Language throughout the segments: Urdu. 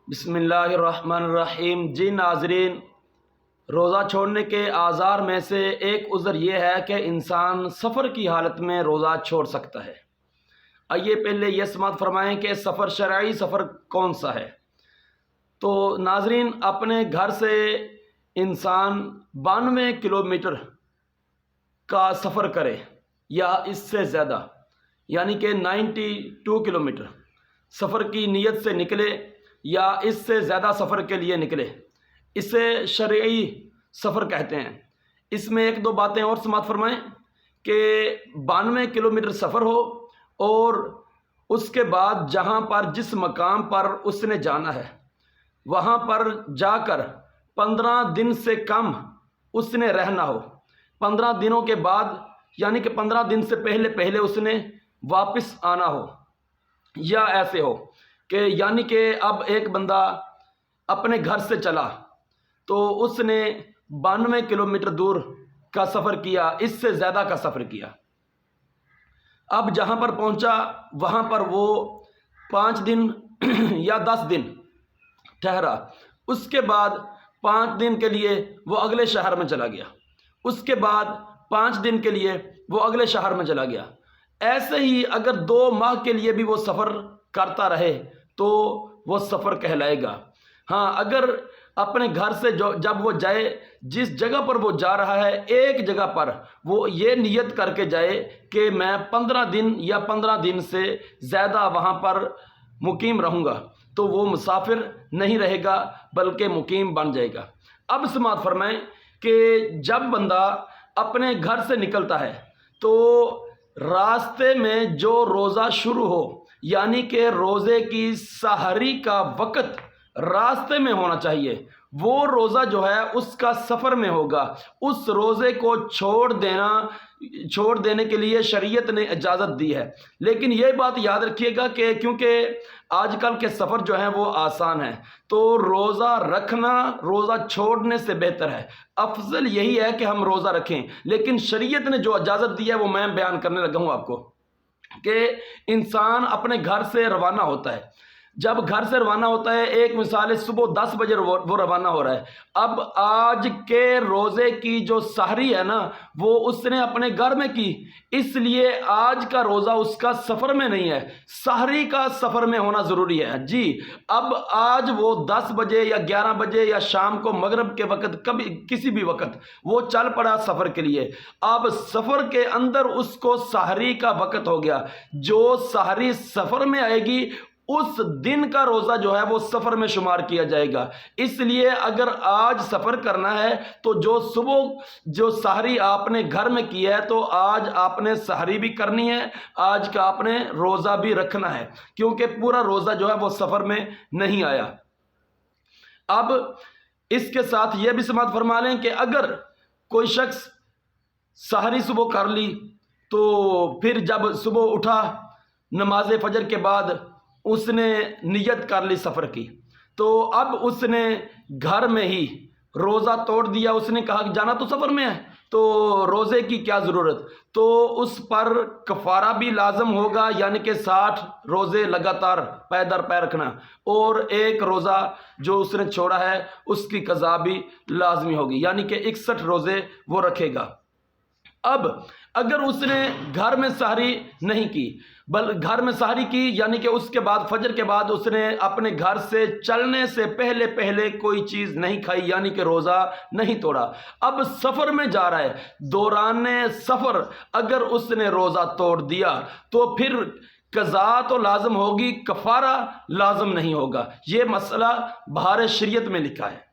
بسم اللہ الرحمن الرحیم۔ جی ناظرین، روزہ چھوڑنے کے آزار میں سے ایک عذر یہ ہے کہ انسان سفر کی حالت میں روزہ چھوڑ سکتا ہے۔ آئیے پہلے یہ سماعت فرمائیں کہ سفر شرعی سفر کون سا ہے۔ تو ناظرین، اپنے گھر سے انسان 92 کلومیٹر کا سفر کرے یا اس سے زیادہ، یعنی کہ 92 کلومیٹر سفر کی نیت سے نکلے یا اس سے زیادہ سفر کے لیے نکلے، اسے شرعی سفر کہتے ہیں۔ اس میں ایک دو باتیں اور سماعت فرمائیں کہ 92 کلومیٹر سفر ہو اور اس کے بعد جہاں پر جس مقام پر اس نے جانا ہے وہاں پر جا کر 15 دن سے کم اس نے رہنا ہو۔ 15 دنوں کے بعد یعنی کہ 15 دن سے پہلے اس نے واپس آنا ہو، یا ایسے ہو کہ یعنی کہ اب ایک بندہ اپنے گھر سے چلا تو اس نے 92 کلومیٹر دور کا سفر کیا، اس سے زیادہ کا سفر کیا۔ اب جہاں پر پہنچا وہاں پر وہ 5 دن یا 10 دن ٹھہرا، اس کے بعد 5 دن کے لیے وہ اگلے شہر میں چلا گیا، اس کے بعد 5 دن کے لیے وہ اگلے شہر میں چلا گیا۔ ایسے ہی اگر 2 ماہ کے لیے بھی وہ سفر کرتا رہے تو وہ سفر کہلائے گا۔ ہاں، اگر اپنے گھر سے جب وہ جائے، جس جگہ پر وہ جا رہا ہے ایک جگہ پر وہ یہ نیت کر کے جائے کہ میں 15 دن یا 15 دن سے زیادہ وہاں پر مقیم رہوں گا، تو وہ مسافر نہیں رہے گا بلکہ مقیم بن جائے گا۔ اب سماعت فرمائیں کہ جب بندہ اپنے گھر سے نکلتا ہے تو راستے میں جو روزہ شروع ہو، یعنی کہ روزے کی سحری کا وقت راستے میں ہونا چاہیے، وہ روزہ جو ہے اس کا سفر میں ہوگا۔ اس روزے کو چھوڑ دینے کے لیے شریعت نے اجازت دی ہے، لیکن یہ بات یاد رکھیے گا کہ کیونکہ آج کل کے سفر جو ہیں وہ آسان ہیں، تو روزہ رکھنا روزہ چھوڑنے سے بہتر ہے۔ افضل یہی ہے کہ ہم روزہ رکھیں، لیکن شریعت نے جو اجازت دی ہے وہ میں بیان کرنے لگا ہوں آپ کو کہ انسان اپنے گھر سے روانہ ہوتا ہے۔ جب گھر سے روانہ ہوتا ہے، ایک مثال ہے صبح 10 بجے وہ روانہ ہو رہا ہے۔ اب آج کے روزے کی جو سحری ہے نا وہ اس نے اپنے گھر میں کی، اس لیے آج کا روزہ اس کا سفر میں نہیں ہے، سحری کا سفر میں ہونا ضروری ہے۔ جی، اب آج وہ 10 بجے یا 11 بجے یا شام کو مغرب کے وقت کسی بھی وقت وہ چل پڑا سفر کے لیے، اب سفر کے اندر اس کو سحری کا وقت ہو گیا۔ جو سحری سفر میں آئے گی اس دن کا روزہ جو ہے وہ سفر میں شمار کیا جائے گا۔ اس لیے اگر آج سفر کرنا ہے تو جو سحری آپ نے گھر میں کی ہے تو آج آپ نے سحری بھی کرنی ہے، آج کا آپ نے روزہ بھی رکھنا ہے، کیونکہ پورا روزہ جو ہے وہ سفر میں نہیں آیا۔ اب اس کے ساتھ یہ بھی سماعت فرما لیں کہ اگر کوئی شخص سحری صبح کر لی تو پھر جب صبح اٹھا نماز فجر کے بعد اس نے نیت کر لی سفر کی، تو اب اس نے گھر میں ہی روزہ توڑ دیا۔ اس نے کہا کہ جانا تو سفر میں ہے تو روزے کی کیا ضرورت، تو اس پر کفارہ بھی لازم ہوگا، یعنی کہ 60 روزے لگاتار پے در پے رکھنا، اور ایک روزہ جو اس نے چھوڑا ہے اس کی قضا بھی لازمی ہوگی، یعنی کہ 61 روزے وہ رکھے گا۔ اب اگر اس نے گھر میں سحری نہیں کی، گھر میں سحری کی یعنی کہ اس کے بعد فجر کے بعد اس نے اپنے گھر سے چلنے سے پہلے کوئی چیز نہیں کھائی، یعنی کہ روزہ نہیں توڑا، اب سفر میں جا رہا ہے، دوران سفر اگر اس نے روزہ توڑ دیا تو پھر قضا تو لازم ہوگی، کفارہ لازم نہیں ہوگا۔ یہ مسئلہ بہار شریعت میں لکھا ہے۔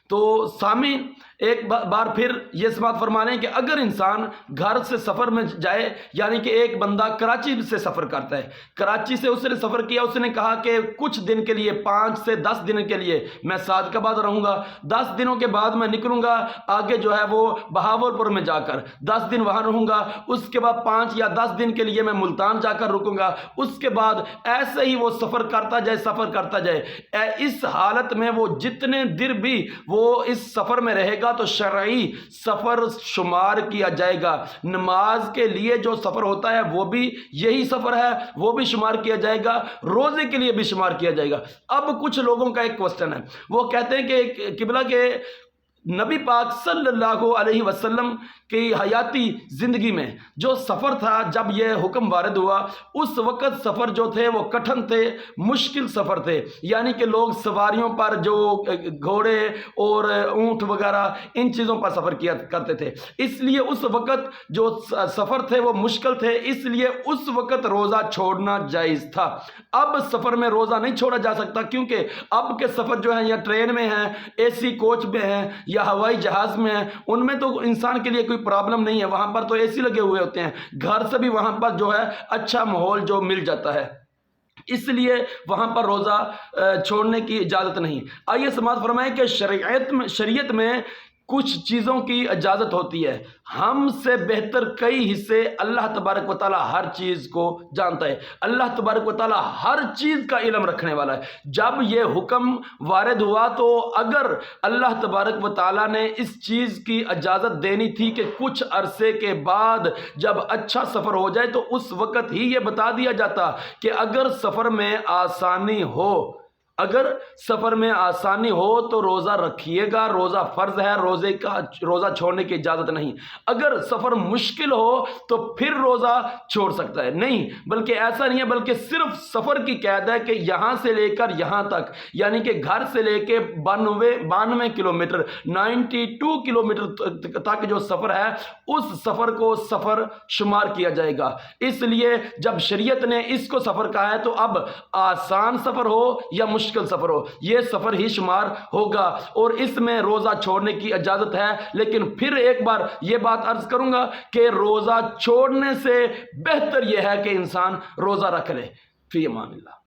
تو سامعین، ایک بار پھر یہ سماعت فرما لیں کہ اگر انسان گھر سے سفر میں جائے، یعنی کہ ایک بندہ کراچی سے سفر کرتا ہے، کراچی سے اس نے سفر کیا، اس نے کہا کہ کچھ دن کے لیے 5 سے 10 دن کے لیے میں صادقآباد رہوں گا، 10 دنوں کے بعد میں نکلوں گا آگے جو ہے وہ بہاولپور میں جا کر 10 دن وہاں رہوں گا، اس کے بعد 5 یا 10 دن کے لیے میں ملتان جا کر رکوں گا، اس کے بعد ایسے ہی وہ سفر کرتا جائے۔ اس حالت میں وہ جتنے دن بھی وہ اس سفر میں رہے گا تو شرعی سفر شمار کیا جائے گا۔ نماز کے لیے جو سفر ہوتا ہے وہ بھی یہی سفر ہے، وہ بھی شمار کیا جائے گا، روزے کے لیے بھی شمار کیا جائے گا۔ اب کچھ لوگوں کا ایک کوسچن ہے، وہ کہتے ہیں کہ قبلہ کے نبی پاک صلی اللہ علیہ وسلم کی حیاتی زندگی میں جو سفر تھا، جب یہ حکم وارد ہوا اس وقت سفر جو تھے وہ کٹھن تھے، مشکل سفر تھے، یعنی کہ لوگ سواریوں پر جو گھوڑے اور اونٹ وغیرہ ان چیزوں پر سفر کیا کرتے تھے، اس لیے اس وقت جو سفر تھے وہ مشکل تھے، اس لیے اس وقت روزہ چھوڑنا جائز تھا۔ اب سفر میں روزہ نہیں چھوڑا جا سکتا، کیونکہ اب کے سفر جو ہیں یا ٹرین میں ہیں، اے سی کوچ میں ہیں یا ہوائی جہاز میں ہیں، ان میں تو انسان کے لیے کوئی پرابلم نہیں ہے، وہاں پر تو اے سی لگے ہوئے ہوتے ہیں، گھر سے بھی وہاں پر جو ہے اچھا ماحول جو مل جاتا ہے، اس لیے وہاں پر روزہ چھوڑنے کی اجازت نہیں۔ آئیے سماعت فرمائیں کہ شریعت میں کچھ چیزوں کی اجازت ہوتی ہے۔ ہم سے بہتر کئی حصے اللہ تبارک و تعالی ہر چیز کو جانتا ہے، اللہ تبارک و تعالی ہر چیز کا علم رکھنے والا ہے۔ جب یہ حکم وارد ہوا تو اگر اللہ تبارک و تعالی نے اس چیز کی اجازت دینی تھی کہ کچھ عرصے کے بعد جب اچھا سفر ہو جائے تو اس وقت ہی یہ بتا دیا جاتا کہ اگر سفر میں آسانی ہو، اگر سفر میں آسانی ہو تو روزہ رکھیے گا، روزہ فرض ہے، روزہ چھوڑنے کی اجازت نہیں۔ اگر سفر مشکل ہو تو پھر روزہ چھوڑ سکتا ہے، نہیں بلکہ ایسا نہیں ہے، بلکہ صرف سفر کی قید ہے کہ یہاں سے لے کر یہاں تک، یعنی کہ گھر سے لے کے 92 کلومیٹر 92 کلومیٹر تک جو سفر ہے اس سفر کو سفر شمار کیا جائے گا۔ اس لیے جب شریعت نے اس کو سفر کہا ہے تو اب آسان سفر ہو یا مشکل سفر ہو، یہ سفر ہی شمار ہوگا، اور اس میں روزہ چھوڑنے کی اجازت ہے۔ لیکن پھر ایک بار یہ بات عرض کروں گا کہ روزہ چھوڑنے سے بہتر یہ ہے کہ انسان روزہ رکھ لے۔ فی امان اللہ۔